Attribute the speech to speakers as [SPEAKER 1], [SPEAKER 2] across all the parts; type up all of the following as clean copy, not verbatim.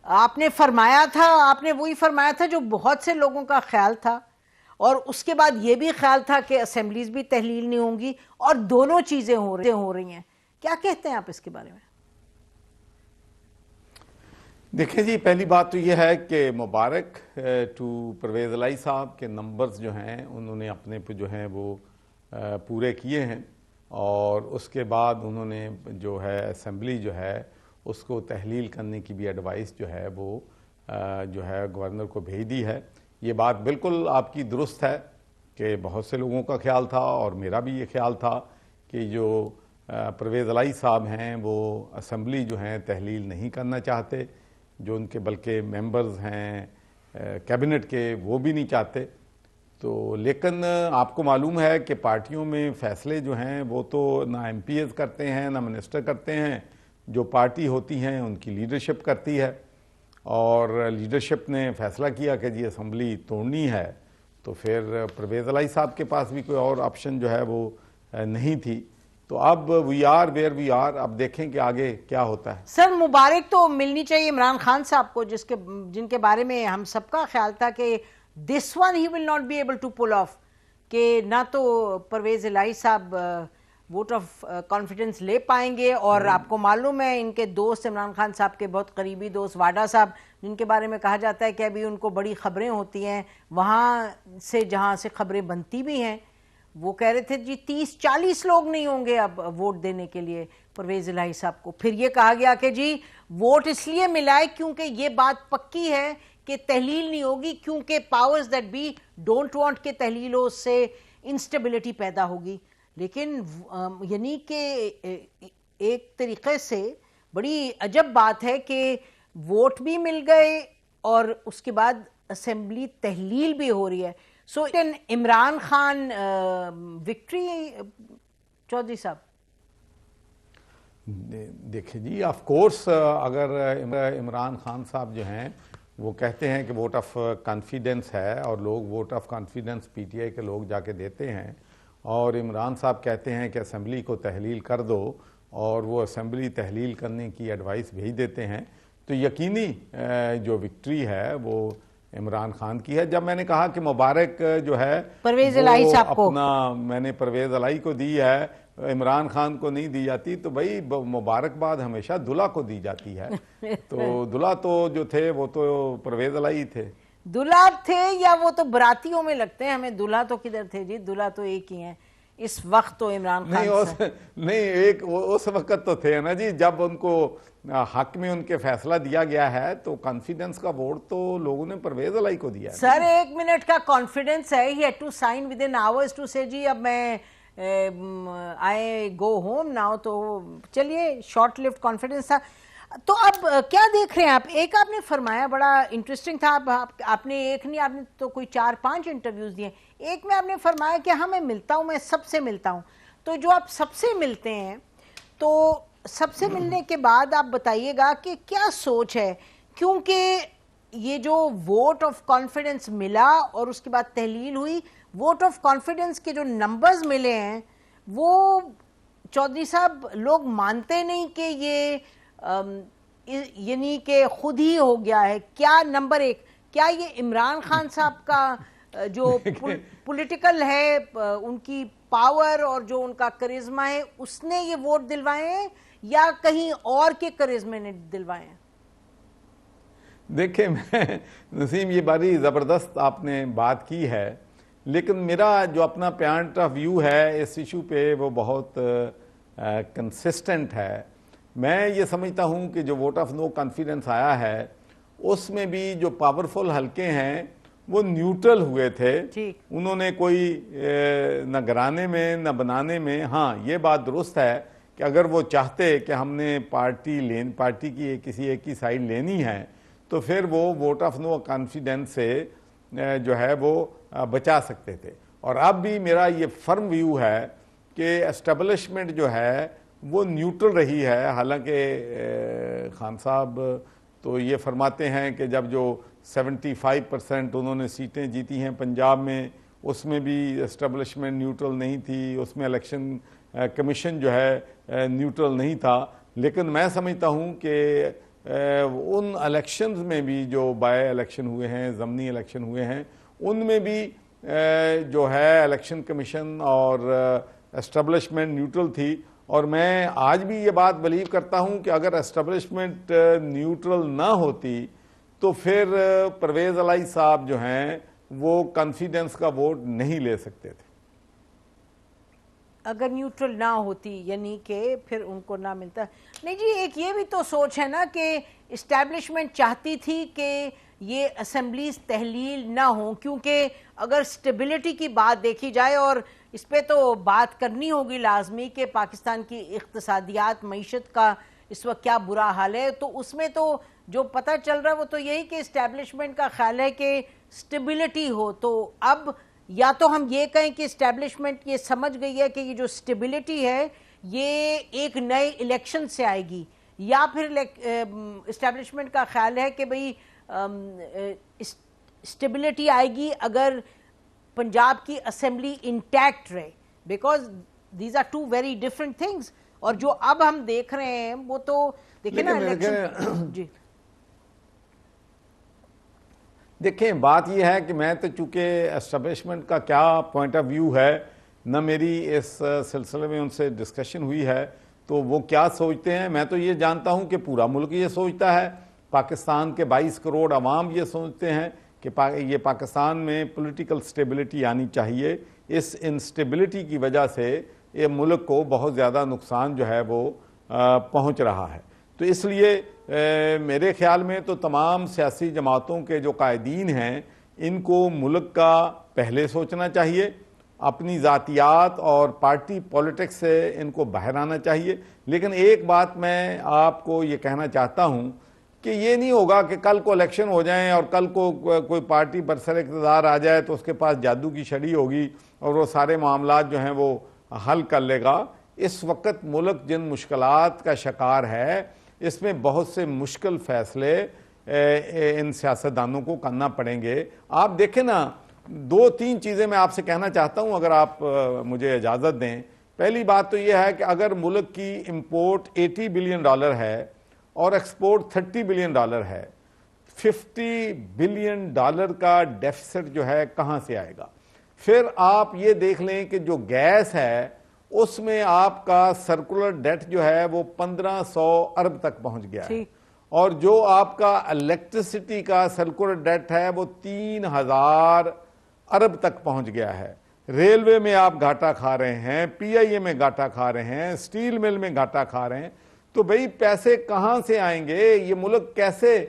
[SPEAKER 1] آپ نے فرمایا تھا، آپ نے وہی فرمایا تھا جو بہت سے لوگوں کا خیال تھا، اور اس کے بعد یہ بھی خیال تھا کہ اسمبلیز بھی تحلیل نہیں ہوں گی، اور دونوں چیزیں ہو رہی ہیں. کیا کہتے ہیں آپ اس کے بارے میں؟
[SPEAKER 2] دیکھیں جی، پہلی بات تو یہ ہے کہ مبارک ٹو پرویز الہی صاحب کے نمبرز جو ہیں انہوں نے اپنے پہ جو ہیں وہ پورے کیے ہیں، اور اس کے بعد انہوں نے جو ہے اسمبلی جو ہے اس کو تحلیل کرنے کی بھی ایڈوائس جو ہے وہ جو ہے گورنر کو بھیج دی ہے. یہ بات بالکل آپ کی درست ہے کہ بہت سے لوگوں کا خیال تھا، اور میرا بھی یہ خیال تھا کہ جو پرویز الہی صاحب ہیں وہ اسمبلی جو ہیں تحلیل نہیں کرنا چاہتے، جو ان کے بلکہ ممبرز ہیں کیبنٹ کے وہ بھی نہیں چاہتے. تو لیکن آپ کو معلوم ہے کہ پارٹیوں میں فیصلے جو ہیں وہ تو نہ ایم پی ایز کرتے ہیں نہ منسٹر کرتے ہیں، جو پارٹی ہوتی ہیں ان کی لیڈرشپ کرتی ہے، اور لیڈرشپ نے فیصلہ کیا کہ جی اسمبلی توڑنی ہے، تو پھر پرویز الہی صاحب کے پاس بھی کوئی اور آپشن جو ہے وہ نہیں تھی. تو اب we are where we are, اب دیکھیں کہ آگے کیا ہوتا ہے.
[SPEAKER 1] سر مبارک تو ملنی چاہیے عمران خان صاحب کو، جن کے بارے میں ہم سب کا خیال تھا کہ this one he will not be able to pull off, کہ نہ تو پرویز الہی صاحب ووٹ آف کانفیڈنس لے پائیں گے، اور آپ کو معلوم ہے ان کے دوست عمران خان صاحب کے بہت قریبی دوست واڈا صاحب، جن کے بارے میں کہا جاتا ہے کہ ابھی ان کو بڑی خبریں ہوتی ہیں وہاں سے جہاں سے خبریں بنتی بھی ہیں، وہ کہہ رہے تھے جی 30-40 لوگ نہیں ہوں گے اب ووٹ دینے کے لیے پرویز الہی صاحب کو. پھر یہ کہا گیا کہ جی ووٹ اس لیے ملائے کیونکہ یہ بات پکی ہے کہ تحلیل نہیں ہوگی، کیونکہ powers that be don't want کہ تحلیل ہو، اس سے انسٹیبلٹی پیدا ہوگی. لیکن یعنی کہ ایک طریقے سے بڑی عجب بات ہے کہ ووٹ بھی مل گئے اور اس کے بعد اسمبلی تحلیل بھی ہو رہی ہے. سو عمران خان وکٹری چودھری صاحب؟
[SPEAKER 2] دیکھیں جی، آف کورس اگر عمران خان صاحب جو ہیں وہ کہتے ہیں کہ ووٹ آف کانفیڈنس ہے، اور لوگ vote of confidence P T I کے لوگ جا کے دیتے ہیں، اور عمران صاحب کہتے ہیں کہ اسمبلی کو تحلیل کر دو، اور وہ اسمبلی تحلیل کرنے کی ایڈوائس بھیج دیتے ہیں، تو یقینی جو وکٹری ہے وہ عمران خان کی ہے. جب میں نے کہا کہ مبارک جو ہے
[SPEAKER 1] پرویز الہی صاحب کو
[SPEAKER 2] اپنا میں نے پرویز الہی کو دی ہے، عمران خان کو نہیں دی جاتی، تو بھائی مبارکباد ہمیشہ دلہا کو دی جاتی ہے. تو دلہا تو جو تھے وہ تو پرویز الہی تھے.
[SPEAKER 1] دلہا تھے یا وہ تو براتیوں میں لگتے ہیں ہمیں، دلہا تو کدھر تھے جی، دلہا تو ایک ہی ہیں اس وقت تو عمران خان
[SPEAKER 2] نہیں ایک اس وقت تو تھے نا جی، جب ان کو حق میں ان کے فیصلہ دیا گیا ہے تو کانفیڈنس کا ووٹ تو لوگوں نے پرویز الہی کو دیا ہے.
[SPEAKER 1] سر 1 منٹ کا کانفیڈنس ہے، he had to sign within hours ٹو سے جی اب میں آئی گو ہوم ناؤ. تو چلیے شارٹ لیفٹ کانفیڈنس تھا. تو اب کیا دیکھ رہے ہیں آپ؟ ایک آپ نے فرمایا بڑا انٹرسٹنگ تھا، آپ نے ایک نہیں، آپ نے تو کوئی 4-5 انٹرویوز دیے. ایک میں آپ نے فرمایا کہ ہاں میں ملتا ہوں، میں سب سے ملتا ہوں. تو جو آپ سب سے ملتے ہیں، تو سب سے ملنے کے بعد آپ بتائیے گا کہ کیا سوچ ہے، کیونکہ یہ جو ووٹ آف کانفیڈنس ملا اور اس کے بعد تحلیل ہوئی، ووٹ آف کانفیڈنس کے جو نمبرز ملے ہیں وہ چودھری صاحب لوگ مانتے نہیں کہ یہ یعنی کہ خود ہی ہو گیا ہے. کیا نمبر 1، کیا یہ عمران خان صاحب کا جو پولیٹیکل ہے، ان کی پاور اور جو ان کا کرزمہ ہے، اس نے یہ ووٹ دلوائے ہیں یا کہیں اور کے کرزمے نے دلوائے ہیں؟
[SPEAKER 2] دیکھیں نسیم، یہ بڑی زبردست آپ نے بات کی ہے، لیکن میرا جو اپنا پوائنٹ آف ویو ہے اس ایشو پہ وہ بہت کنسسٹنٹ ہے. میں یہ سمجھتا ہوں کہ جو ووٹ آف نو کانفیڈنس آیا ہے اس میں بھی جو پاورفل حلقے ہیں وہ نیوٹرل ہوئے تھے. انہوں نے کوئی نہ گرانے میں نہ بنانے میں. ہاں یہ بات درست ہے کہ اگر وہ چاہتے کہ ہم نے پارٹی کی کسی ایک کی سائڈ لینی ہے تو پھر وہ ووٹ آف نو کانفیڈنس سے جو ہے وہ بچا سکتے تھے. اور اب بھی میرا یہ فرم ویو ہے کہ اسٹیبلشمنٹ جو ہے وہ نیوٹرل رہی ہے. حالانکہ خان صاحب تو یہ فرماتے ہیں کہ جب جو 75% انہوں نے سیٹیں جیتی ہیں پنجاب میں، اس میں بھی اسٹیبلشمنٹ نیوٹرل نہیں تھی، اس میں الیکشن کمیشن جو ہے نیوٹرل نہیں تھا. لیکن میں سمجھتا ہوں کہ ان الیکشنز میں بھی جو بائی الیکشن ہوئے ہیں، ضمنی الیکشن ہوئے ہیں، ان میں بھی جو ہے الیکشن کمیشن اور اسٹیبلشمنٹ نیوٹرل تھی. اور میں آج بھی یہ بات بلیو کرتا ہوں کہ اگر اسٹیبلشمنٹ نیوٹرل نہ ہوتی تو پھر پرویز الہی صاحب جو ہیں وہ کانفیڈنس کا ووٹ نہیں لے سکتے تھے.
[SPEAKER 1] اگر نیوٹرل نہ ہوتی یعنی کہ پھر ان کو نہ ملتا. نہیں جی، ایک یہ بھی تو سوچ ہے نا کہ اسٹیبلشمنٹ چاہتی تھی کہ یہ اسمبلیز تحلیل نہ ہوں، کیونکہ اگر سٹیبلٹی کی بات دیکھی جائے، اور اس پہ تو بات کرنی ہوگی لازمی کہ پاکستان کی اقتصادیات، معیشت کا اس وقت کیا برا حال ہے، تو اس میں تو جو پتہ چل رہا ہے وہ تو یہی کہ اسٹیبلشمنٹ کا خیال ہے کہ سٹیبلٹی ہو. تو اب یا تو ہم یہ کہیں کہ اسٹیبلشمنٹ یہ سمجھ گئی ہے کہ یہ جو سٹیبلٹی ہے یہ ایک نئے الیکشن سے آئے گی، یا پھر اسٹیبلشمنٹ کا خیال ہے کہ بھئی سٹیبلٹی آئے گی اگر پنجاب کی اسمبلی انٹیکٹ رہے، because these are two very different things. اور جو اب ہم دیکھ رہے ہیں وہ تو دیکھیں نا الیکشن. جی
[SPEAKER 2] دیکھیں، بات یہ ہے کہ میں تو چونکہ اسٹیبلشمنٹ کا کیا پوائنٹ آف ویو ہے، نہ میری اس سلسلے میں ان سے ڈسکشن ہوئی ہے تو وہ کیا سوچتے ہیں. میں تو یہ جانتا ہوں کہ پورا ملک یہ سوچتا ہے، پاکستان کے 22 کروڑ عوام یہ سوچتے ہیں کہ یہ پاکستان میں پولیٹیکل سٹیبلٹی آنی چاہیے. اس انسٹیبلٹی کی وجہ سے یہ ملک کو بہت زیادہ نقصان جو ہے وہ پہنچ رہا ہے. تو اس لیے میرے خیال میں تو تمام سیاسی جماعتوں کے جو قائدین ہیں ان کو ملک کا پہلے سوچنا چاہیے، اپنی ذاتیات اور پارٹی پولیٹکس سے ان کو باہر آنا چاہیے. لیکن ایک بات میں آپ کو یہ کہنا چاہتا ہوں کہ یہ نہیں ہوگا کہ کل کو الیکشن ہو جائیں اور کل کو کوئی پارٹی برسر اقتدار آ جائے تو اس کے پاس جادو کی چھڑی ہوگی اور وہ سارے معاملات جو ہیں وہ حل کر لے گا. اس وقت ملک جن مشکلات کا شکار ہے اس میں بہت سے مشکل فیصلے ان سیاستدانوں کو کرنا پڑیں گے. آپ دیکھیں نا، 2-3 چیزیں میں آپ سے کہنا چاہتا ہوں اگر آپ مجھے اجازت دیں. پہلی بات تو یہ ہے کہ اگر ملک کی امپورٹ $80 بلین ہے اور ایکسپورٹ $30 بلین ہے، $50 بلین کا ڈیفیسٹ جو ہے کہاں سے آئے گا؟ پھر آپ یہ دیکھ لیں کہ جو گیس ہے اس میں آپ کا سرکولر ڈیٹ جو ہے وہ 1500 ارب تک پہنچ گیا ہے، اور جو آپ کا الیکٹریسٹی کا سرکولر ڈیٹ ہے وہ 3000 ارب تک پہنچ گیا ہے. ریلوے میں آپ گھاٹا کھا رہے ہیں، پی آئی اے میں گھاٹا کھا رہے ہیں، اسٹیل مل میں گھاٹا کھا رہے ہیں. تو بھئی پیسے کہاں سے آئیں گے؟ یہ ملک کیسے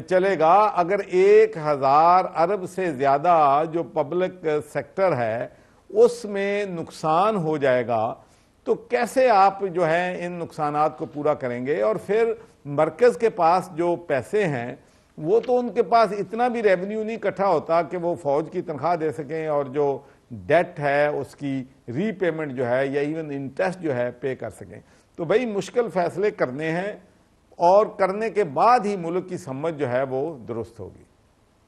[SPEAKER 2] چلے گا اگر 1000 ارب سے زیادہ جو پبلک سیکٹر ہے اس میں نقصان ہو جائے گا؟ تو کیسے آپ جو ہے ان نقصانات کو پورا کریں گے؟ اور پھر مرکز کے پاس جو پیسے ہیں وہ تو ان کے پاس اتنا بھی ریونیو نہیں اکٹھا ہوتا کہ وہ فوج کی تنخواہ دے سکیں اور جو ڈیٹ ہے اس کی ری پیمنٹ جو ہے یا ایون انٹرسٹ جو ہے پے کر سکیں. تو بھئی مشکل فیصلے کرنے ہیں اور کرنے کے بعد ہی ملک کی سمجھ جو ہے وہ درست ہوگی.